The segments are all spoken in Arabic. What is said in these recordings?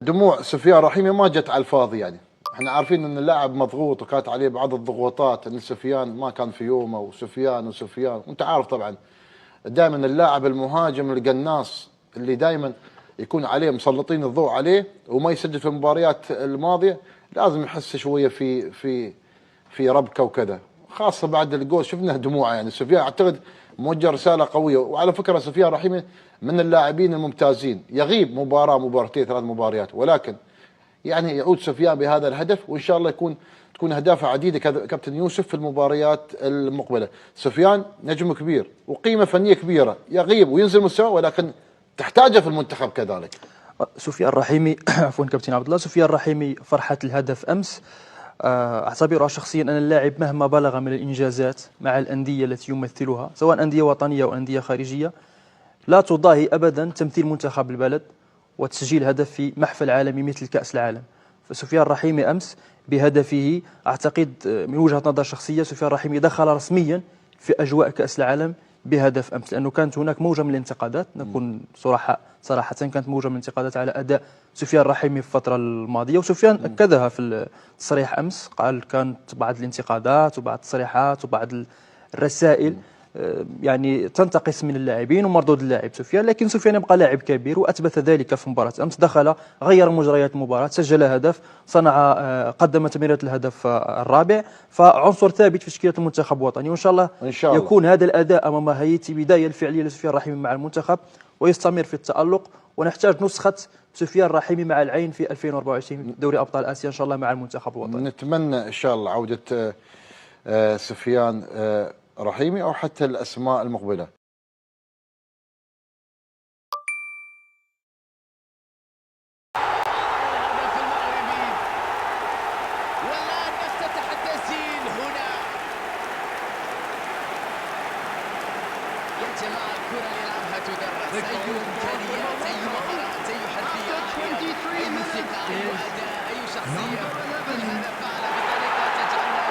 دموع سفيان رحيمي ما جت على الفاضي يعني. احنا عارفين ان اللاعب مضغوط وكانت عليه بعض الضغوطات، ان سفيان ما كان في يومه وسفيان وانت عارف طبعا دائما اللاعب المهاجم القناص اللي دائما يكون عليه مسلطين الضوء عليه وما يسجل في المباريات الماضيه لازم يحس شويه في ربكه وكذا، خاصه بعد الجول شفنا دموعه يعني. سفيان اعتقد موجه رساله قويه، وعلى فكره سفيان رحيمي من اللاعبين الممتازين، يغيب مباراه مباراتين ثلاث مباريات ولكن يعني يعود سفيان بهذا الهدف، وان شاء الله تكون اهدافه عديده كابتن يوسف في المباريات المقبله. سفيان نجم كبير وقيمه فنيه كبيره، يغيب وينزل مستوى ولكن تحتاجه في المنتخب كذلك. سفيان الرحيمي عفوا كابتن عبد الله، سفيان الرحيمي فرحة الهدف أمس أعتبرها شخصيا أن اللاعب مهما بلغ من الإنجازات مع الأندية التي يمثلها سواء أندية وطنية أو أندية خارجية لا تضاهي أبدا تمثيل منتخب البلد وتسجيل هدف في محفل عالمي مثل كأس العالم. فسفيان الرحيمي أمس بهدفه أعتقد من وجهة نظر شخصية سفيان الرحيمي دخل رسميا في أجواء كأس العالم بهدف أمس، لأنه كانت هناك موجة من الانتقادات، نكون صراحة كانت موجة من الانتقادات على أداء سفيان الرحيمي في الفترة الماضية، وسفيان أكدها في التصريح أمس، قال كانت بعض الانتقادات وبعض التصريحات وبعض الرسائل يعني تنتقص من اللاعبين ومردود اللاعب سفيان، لكن سفيان يبقى لاعب كبير وأثبت ذلك في مباراة أمس، دخل غير مجريات المباراة، سجل هدف، صنع قدم تمريرة الهدف الرابع، فعنصر ثابت في تشكيلة المنتخب الوطني، وإن شاء الله يكون هذا الأداء أمام هايتي بداية الفعلية لسفيان الرحيمي مع المنتخب ويستمر في التألق، ونحتاج نسخة سفيان الرحيمي مع العين في 2024 دوري أبطال آسيا إن شاء الله مع المنتخب الوطني. نتمنى إن شاء الله عودة سفيان رحيمي أو حتى الأسماء المقبلة. والآن نفتتح التسجيل هنا. يا جماعة الكرة اللي يلعبها تدرس، أي إمكانيات، أي مهارات، أي حرفيات، أي موسيقى، أي أداء، أي شخصية، كل هذا فعل بطريقة تجعلنا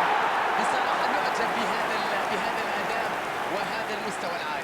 بصراحة نعجب بهذا الأداء وهذا المستوى العالي.